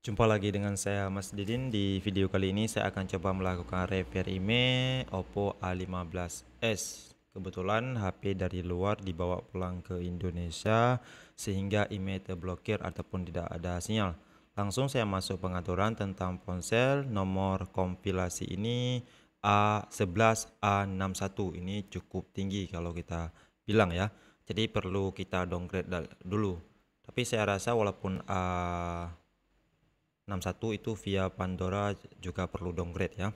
Jumpa lagi dengan saya Mas Didin. Di video kali ini saya akan coba melakukan repair IMEI Oppo A15s. Kebetulan HP dari luar dibawa pulang ke Indonesia sehingga IMEI terblokir ataupun tidak ada sinyal. Langsung saya masuk pengaturan tentang ponsel. Nomor kompilasi ini A11A61. Ini cukup tinggi kalau kita bilang ya. Jadi perlu kita downgrade dulu. Tapi saya rasa walaupun A61 itu via Pandora juga perlu downgrade ya.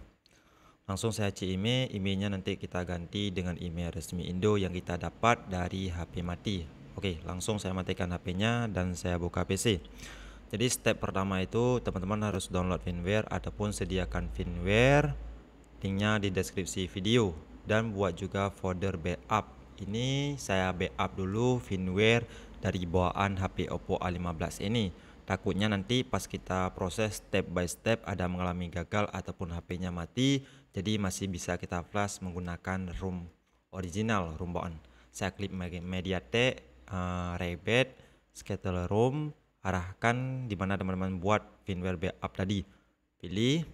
Langsung saya cek emailnya nanti kita ganti dengan email resmi Indo yang kita dapat dari HP mati. Oke, langsung saya matikan HP-nya dan saya buka PC. Jadi step pertama itu teman-teman harus download firmware ataupun sediakan firmware, linknya di deskripsi video, dan buat juga folder backup. Ini saya backup dulu firmware dari bawaan HP Oppo A15 ini. Takutnya nanti pas kita proses step by step ada mengalami gagal ataupun HP-nya mati, jadi masih bisa kita flash menggunakan ROM original, ROM bawaan. Saya klik MediaTek, Rebed, Scatter ROM, arahkan di mana teman-teman buat firmware backup tadi. Pilih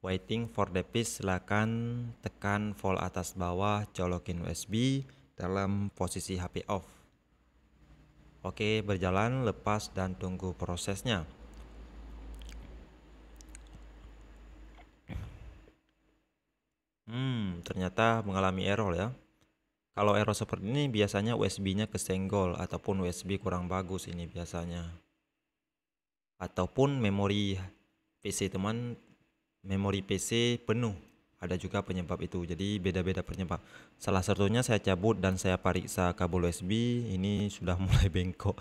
waiting for device, silakan tekan volt atas bawah, colokin USB dalam posisi HP off. Oke, berjalan, lepas dan tunggu prosesnya. Ternyata mengalami error ya. Kalau error seperti ini biasanya USB-nya kesenggol ataupun USB kurang bagus ini biasanya. Ataupun memori PC teman, memori PC penuh. Ada juga penyebab itu. Jadi beda-beda penyebab. Salah satunya saya cabut dan saya periksa kabel USB, ini sudah mulai bengkok.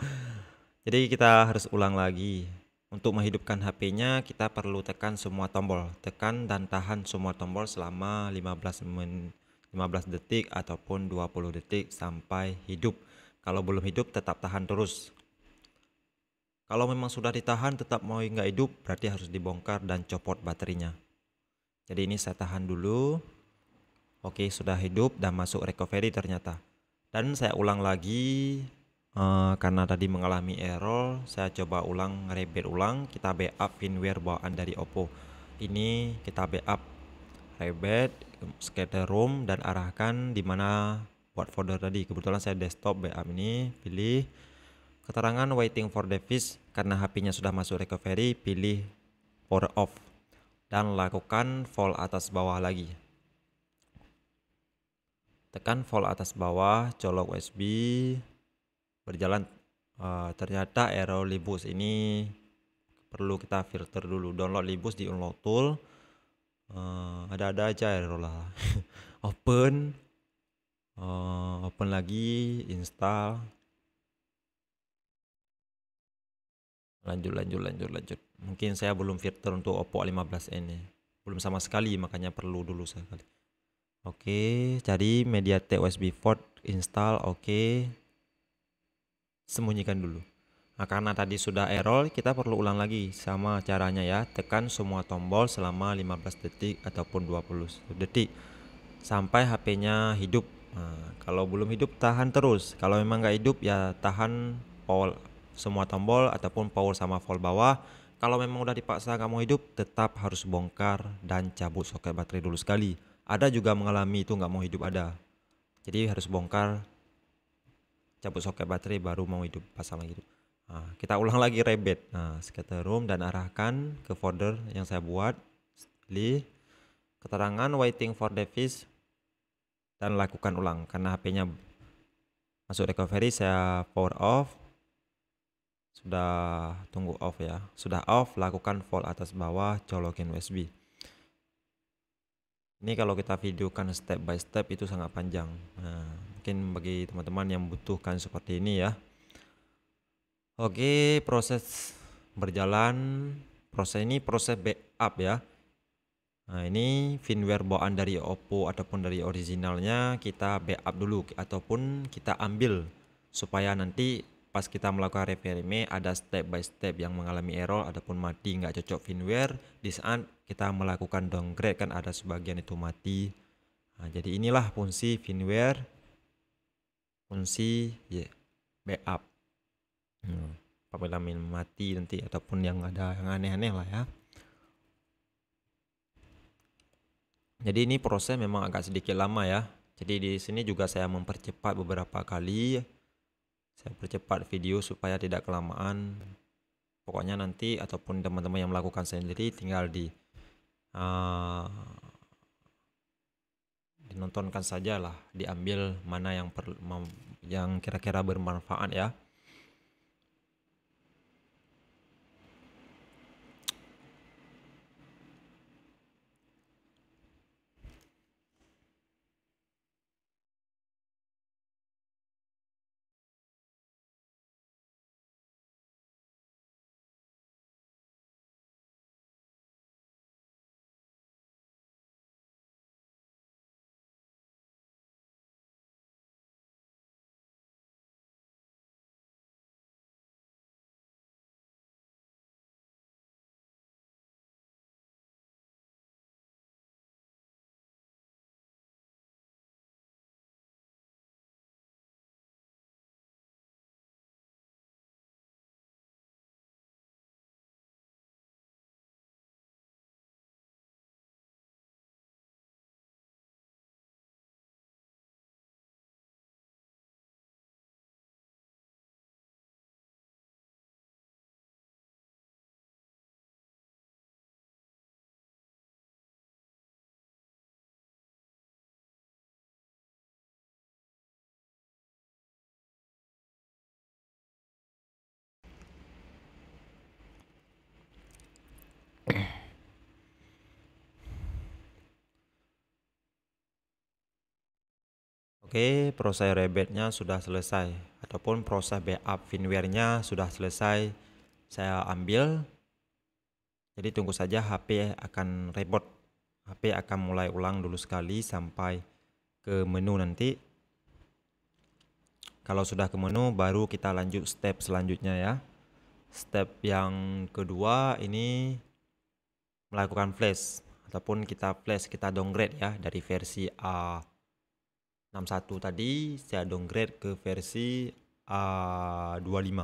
Jadi kita harus ulang lagi. Untuk menghidupkan HP-nya kita perlu tekan semua tombol. Tekan dan tahan semua tombol selama 15 detik ataupun 20 detik sampai hidup. Kalau belum hidup tetap tahan terus. Kalau memang sudah ditahan tetap mau nggak hidup, berarti harus dibongkar dan copot baterainya. Jadi ini saya tahan dulu. Oke, sudah hidup dan masuk recovery ternyata. Dan saya ulang lagi. Karena tadi mengalami error, saya coba ulang, rebed ulang. Kita backup firmware bawaan dari Oppo. Ini kita backup rebed, scatter ROM, dan arahkan di mana buat folder tadi. Kebetulan saya desktop backup ini. Pilih keterangan waiting for device. Karena HP-nya sudah masuk recovery, pilih power off dan lakukan volt atas bawah lagi. Tekan volt atas bawah, colok USB, berjalan. Ternyata error Libus ini perlu kita filter dulu. Download Libus di Unlock Tool. Ada-ada aja error lah. Open, open lagi, install. Lanjut. Mungkin saya belum filter untuk Oppo A15 ini. Belum sama sekali, makanya perlu dulu sekali. Oke, cari MediaTek USB port, install, oke. Sembunyikan dulu. Nah, karena tadi sudah error, kita perlu ulang lagi sama caranya ya. Tekan semua tombol selama 15 detik ataupun 20 detik sampai HP-nya hidup. Nah, kalau belum hidup tahan terus. Kalau memang nggak hidup ya tahan power semua tombol ataupun power sama volt bawah. Kalau memang udah dipaksa nggak mau hidup, tetap harus bongkar dan cabut soket baterai dulu sekali. Ada juga mengalami itu nggak mau hidup ada. Jadi harus bongkar, cabut soket baterai baru mau hidup, pasang lagi hidup. Nah, kita ulang lagi rebed. Nah, scatter ROM dan arahkan ke folder yang saya buat. Pilih keterangan waiting for device dan lakukan ulang. Karena HP-nya masuk recovery, saya power off. Sudah tunggu off ya. Sudah off, lakukan volt atas bawah, colokin USB. Ini kalau kita videokan step by step itu sangat panjang. Nah, mungkin bagi teman-teman yang membutuhkan seperti ini ya. Oke, proses berjalan. Proses ini proses backup ya. Nah, ini firmware bawaan dari Oppo ataupun dari originalnya kita backup dulu ataupun kita ambil supaya nanti pas kita melakukan repair ini ada step by step yang mengalami error ataupun mati nggak cocok firmware. Di saat kita melakukan downgrade kan ada sebagian itu mati. Nah, jadi inilah fungsi firmware, fungsi backup. apabila mati nanti ataupun yang ada yang aneh-aneh lah ya. Jadi ini proses memang agak sedikit lama ya. Jadi di sini juga saya mempercepat beberapa kali. Saya percepat video supaya tidak kelamaan. Pokoknya nanti ataupun teman-teman yang melakukan sendiri tinggal dinontonkan saja lah, diambil mana yang kira-kira bermanfaat ya. Oke, proses rebate-nya sudah selesai ataupun proses backup firmware-nya sudah selesai saya ambil. Jadi tunggu saja HP akan reboot. HP akan mulai ulang dulu sekali sampai ke menu nanti. Kalau sudah ke menu baru kita lanjut step selanjutnya ya. Step yang kedua ini melakukan flash ataupun kita downgrade ya dari versi A61 tadi saya downgrade ke versi A25.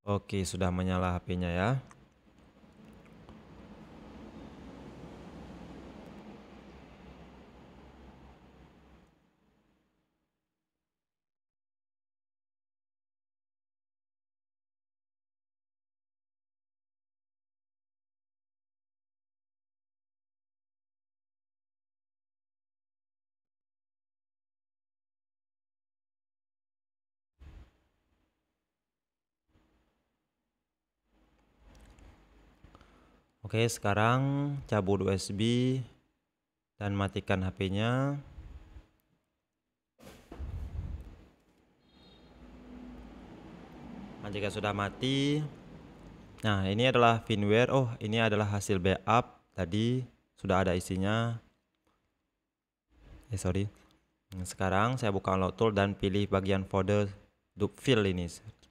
Oke, sudah menyala HP-nya ya. Oke, sekarang cabut USB dan matikan HP-nya. Nah, jika sudah mati, nah ini adalah firmware. Oh, ini adalah hasil backup tadi sudah ada isinya. Sorry. Sekarang saya buka Unlock Tool dan pilih bagian folder file ini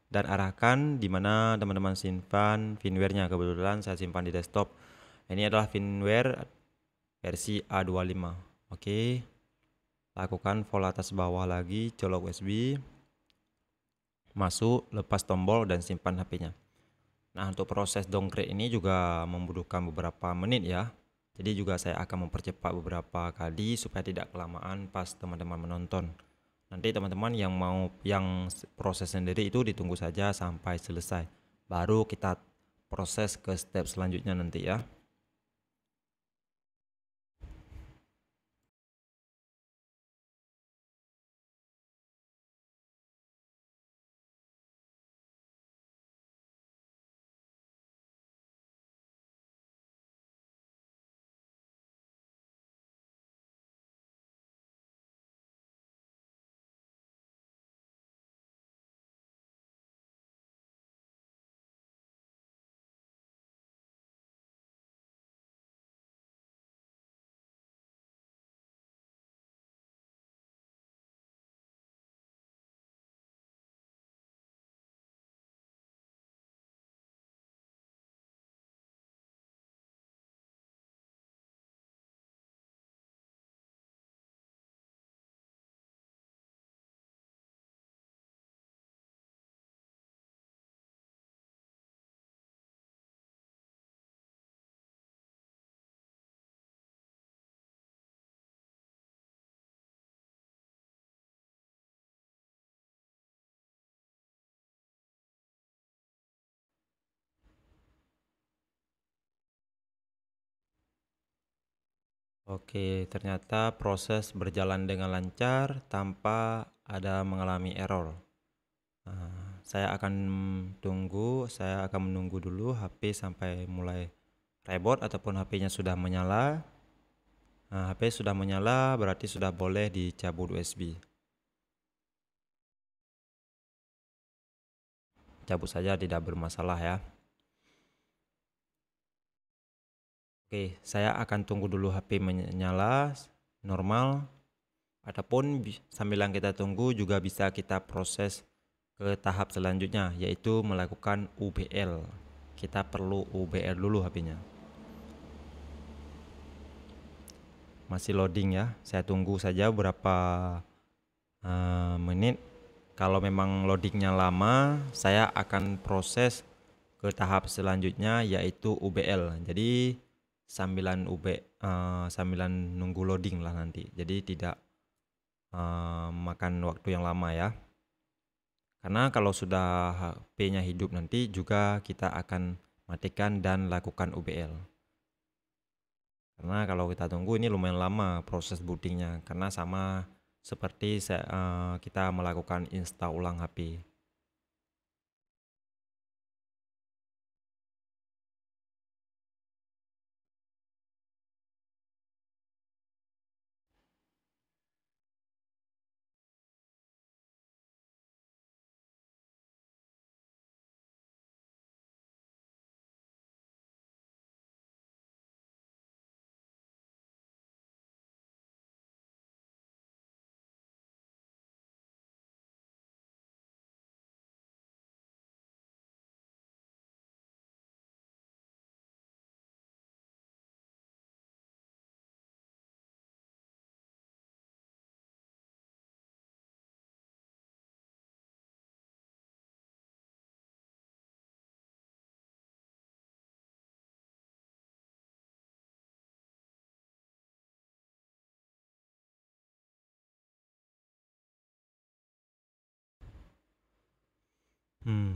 dan arahkan di mana teman-teman simpan firmware-nya. Kebetulan saya simpan di desktop. Ini adalah firmware versi A25. Oke. Lakukan volt atas bawah lagi, colok USB. Masuk, lepas tombol dan simpan HP-nya. Nah, untuk proses downgrade ini juga membutuhkan beberapa menit ya. Jadi juga saya akan mempercepat beberapa kali supaya tidak kelamaan pas teman-teman menonton. Nanti teman-teman yang proses sendiri itu ditunggu saja sampai selesai. Baru kita proses ke step selanjutnya nanti ya. Oke, ternyata proses berjalan dengan lancar tanpa ada mengalami error. Saya akan menunggu dulu HP sampai mulai reboot ataupun HP-nya sudah menyala. HP sudah menyala berarti sudah boleh dicabut USB. Cabut saja, tidak bermasalah ya. Oke, saya akan tunggu dulu HP menyala normal. Ataupun sambil kita tunggu juga bisa kita proses ke tahap selanjutnya, yaitu melakukan UBL. Kita perlu UBL dulu HP-nya. Masih loading ya, saya tunggu saja beberapa menit. Kalau memang loadingnya lama, saya akan proses ke tahap selanjutnya, yaitu UBL. Jadi sambilan nunggu loading lah nanti, jadi tidak makan waktu yang lama ya. Karena kalau sudah HP-nya hidup nanti juga kita akan matikan dan lakukan UBL. Karena kalau kita tunggu ini lumayan lama proses bootingnya, karena sama seperti kita melakukan install ulang HP.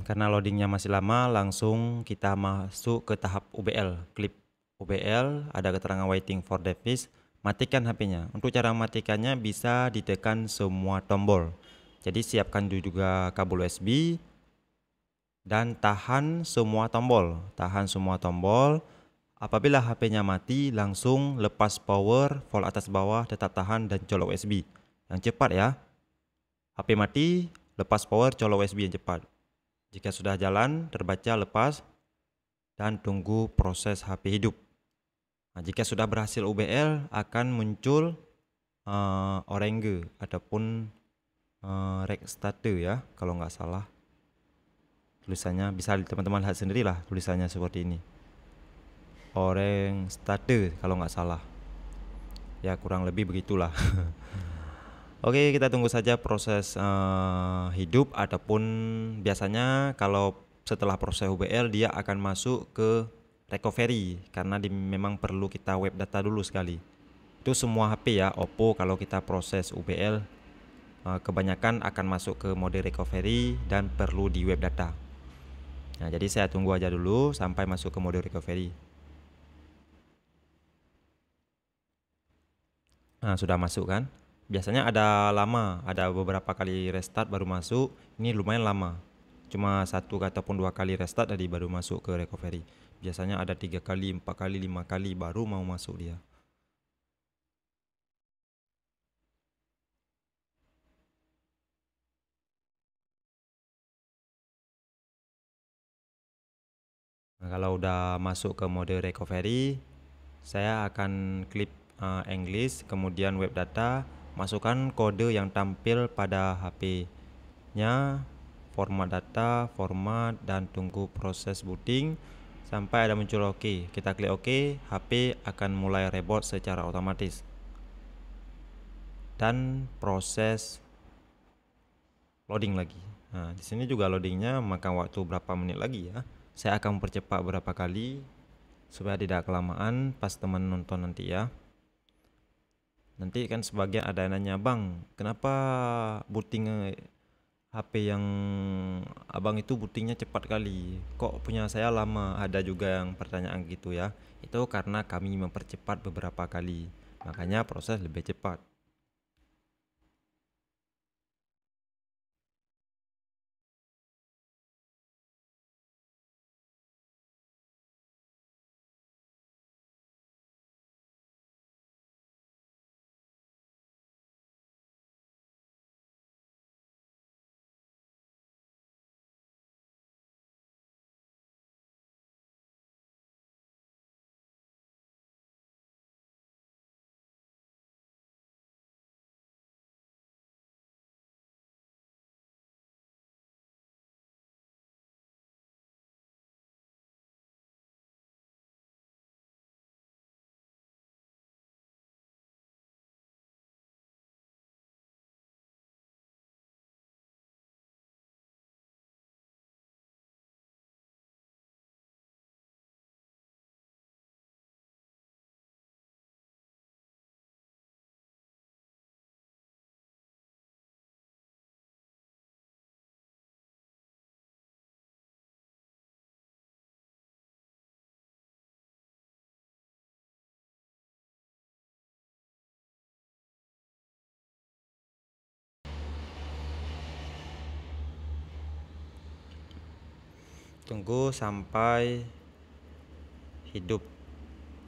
Karena loadingnya masih lama, langsung kita masuk ke tahap UBL. Klik UBL, ada keterangan waiting for device, matikan HP-nya. Untuk cara matikannya bisa ditekan semua tombol. Jadi siapkan juga kabel USB dan tahan semua tombol. Apabila HP-nya mati, langsung lepas power, volt atas bawah, tetap tahan dan colok USB. Yang cepat ya. HP mati, lepas power, colok USB yang cepat. Jika sudah jalan, terbaca lepas dan tunggu proses HP hidup. Jika sudah berhasil UBL, akan muncul orange ataupun restarter ya, kalau nggak salah. Tulisannya bisa teman-teman lihat sendirilah, tulisannya seperti ini. Orange starter kalau nggak salah. Ya kurang lebih begitulah. Oke, kita tunggu saja proses hidup, ataupun biasanya kalau setelah proses UBL dia akan masuk ke recovery, karena memang perlu kita web data dulu sekali. Itu semua HP ya, Oppo kalau kita proses UBL kebanyakan akan masuk ke mode recovery dan perlu di web data. Nah, jadi saya tunggu aja dulu sampai masuk ke mode recovery. Nah, sudah masuk kan? Biasanya ada beberapa kali restart baru masuk. Ini lumayan lama, cuma 1 ataupun 2 kali restart tadi baru masuk ke recovery. Biasanya ada 3 kali, 4 kali, 5 kali baru mau masuk dia. Nah, kalau udah masuk ke mode recovery, saya akan klik English, kemudian web data, masukkan kode yang tampil pada HP-nya, format data, format, dan tunggu proses booting sampai ada muncul OK. Kita klik OK, HP akan mulai reboot secara otomatis. Dan proses loading lagi. Nah, di sini juga loadingnya makan waktu berapa menit lagi ya. Saya akan mempercepat berapa kali supaya tidak kelamaan pas teman nonton nanti ya. Nanti kan sebagian ada yang nanya, "Bang, kenapa booting HP yang abang itu bootingnya cepat kali? Kok punya saya lama?" Ada juga yang pertanyaan gitu ya. Itu karena kami mempercepat beberapa kali. makanya proses lebih cepat. Tunggu sampai hidup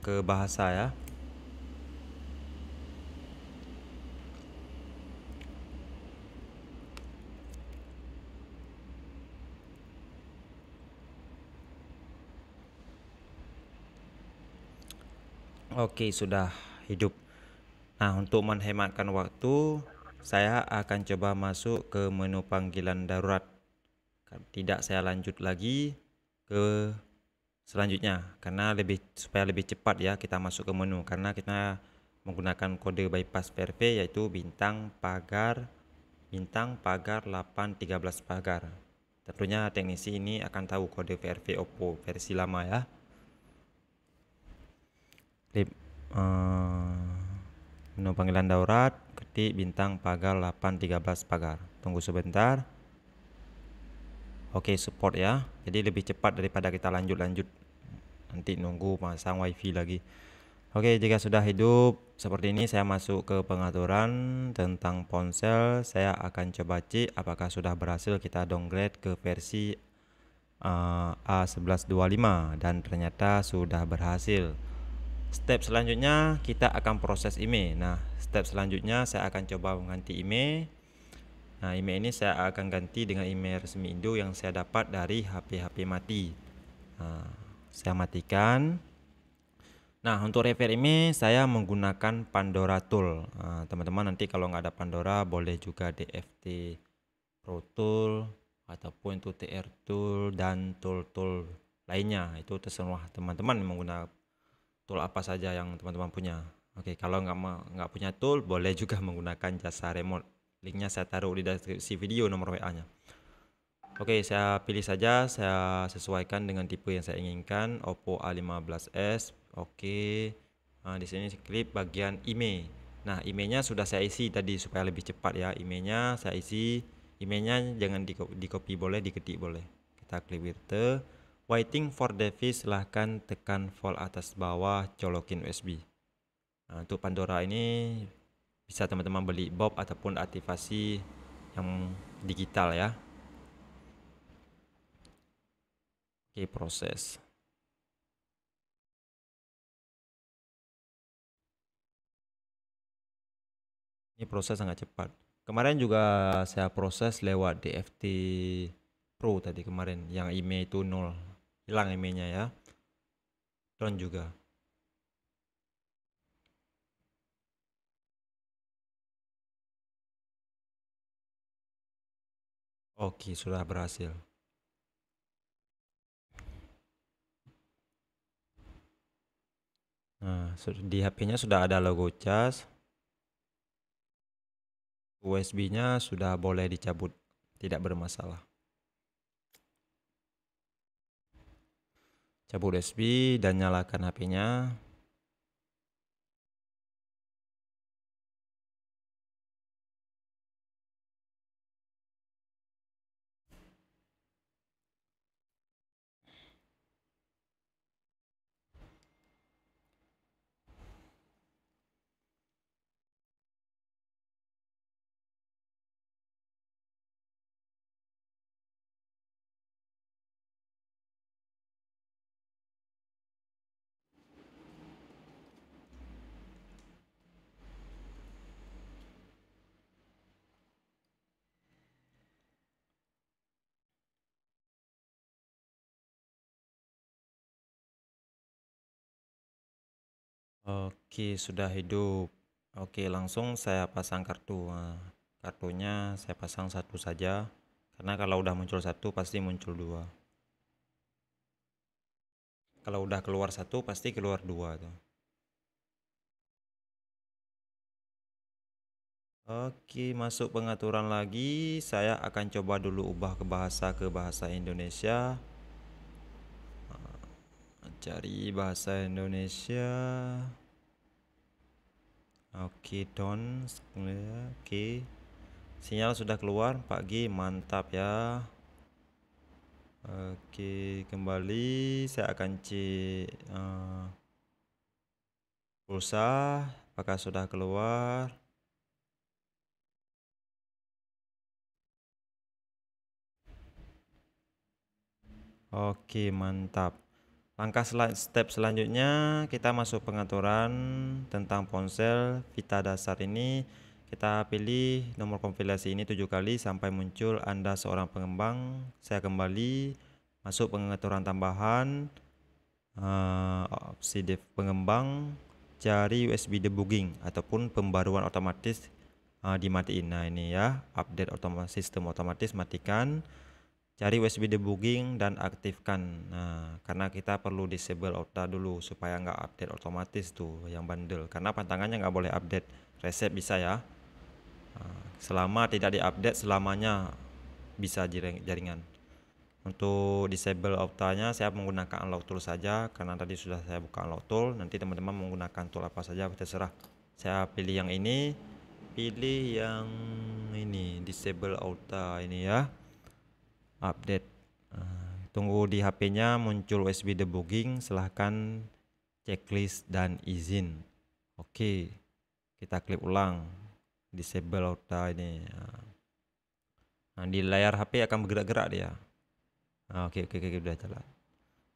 ke bahasa ya. Oke, sudah hidup. Nah, untuk menghematkan waktu, saya akan coba masuk ke menu panggilan darurat. Tidak saya lanjut lagi ke selanjutnya karena supaya lebih cepat ya kita masuk ke menu, karena kita menggunakan kode bypass VRV yaitu bintang pagar 813 pagar. Tentunya teknisi ini akan tahu kode VRV Oppo versi lama ya. Menu panggilan darurat, ketik bintang pagar 813 pagar. Tunggu sebentar. Oke, support ya. Jadi lebih cepat daripada kita lanjut-lanjut. Nanti nunggu pasang wifi lagi. Oke, jika sudah hidup seperti ini, saya masuk ke pengaturan tentang ponsel. Saya akan coba cek apakah sudah berhasil kita downgrade ke versi A1125 dan ternyata sudah berhasil. Step selanjutnya kita akan proses IMEI. Nah, step selanjutnya saya akan coba mengganti IMEI. Nah, IMEI ini saya akan ganti dengan IMEI resmi Indo yang saya dapat dari HP-HP mati. Nah, saya matikan. Nah, untuk repair IMEI saya menggunakan Pandora Tool. Teman-teman nanti kalau nggak ada Pandora boleh juga DFT Pro Tool ataupun itu TR Tool dan tool-tool lainnya. Itu terserah teman-teman menggunakan tool apa saja yang teman-teman punya. Oke, kalau nggak punya tool boleh juga menggunakan jasa remote. Linknya saya taruh di deskripsi video, nomor WA-nya. Oke, saya pilih saja, saya sesuaikan dengan tipe yang saya inginkan, Oppo A15s. Oke. Nah, di sini klik bagian IMEI. Nah, IMEI-nya sudah saya isi tadi supaya lebih cepat ya. IMEI-nya saya isi. IMEI-nya jangan di copy boleh, diketik boleh. Kita klik filter. Waiting for device, silahkan tekan volt atas bawah, colokin USB. Nah, untuk Pandora ini bisa teman-teman beli bob ataupun aktivasi yang digital ya. Oke, proses. Ini proses sangat cepat. Kemarin juga saya proses lewat DFT Pro tadi kemarin, yang IMEI itu 0. Hilang IMEI-nya ya. Down juga. Oke, sudah berhasil. Nah, di HP-nya sudah ada logo cas. USB-nya sudah boleh dicabut, tidak bermasalah. Cabut USB dan nyalakan HP-nya. Oke, sudah hidup. Oke, langsung saya pasang kartu. Nah, kartunya saya pasang satu saja, karena kalau udah muncul satu pasti muncul dua. Kalau udah keluar satu pasti keluar dua tuh. Oke, masuk pengaturan lagi. Saya akan coba dulu ubah ke bahasa Indonesia. Cari bahasa Indonesia. Oke, done. Oke. Sinyal sudah keluar 4G, mantap ya. Oke, kembali saya akan cek pulsa apakah sudah keluar. Oke, mantap. Step selanjutnya kita masuk pengaturan tentang ponsel Vita dasar ini. Kita pilih nomor konfigurasi ini 7 kali sampai muncul Anda seorang pengembang. Saya kembali masuk pengaturan tambahan, opsi pengembang, cari USB debugging ataupun pembaruan otomatis, dimatiin. Nah ini ya, update sistem otomatis matikan. Cari USB debugging dan aktifkan. Nah, karena kita perlu disable OTA dulu supaya nggak update otomatis tuh yang bandel. Karena pantangannya nggak boleh update. Reset bisa ya. Selama tidak diupdate selamanya bisa jaringan. Untuk disable OTA-nya saya menggunakan unlock tool saja karena tadi sudah saya buka unlock tool. Nanti teman-teman menggunakan tool apa saja terserah. Saya pilih yang ini. Pilih yang ini, disable OTA ini ya. Update. Tunggu di HP-nya muncul USB debugging, silahkan checklist dan izin. Oke, kita klik ulang, disable OTA ini. Nah, di layar HP akan bergerak-gerak dia. Oke, udah jalan.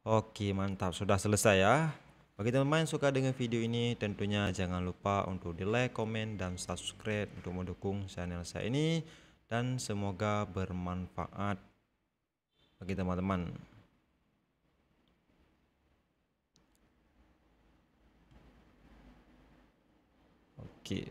Oke, mantap, sudah selesai ya. Bagi teman-teman yang suka dengan video ini, tentunya jangan lupa untuk di like, komen, dan subscribe untuk mendukung channel saya ini. Dan semoga bermanfaat bagi teman-teman. Oke.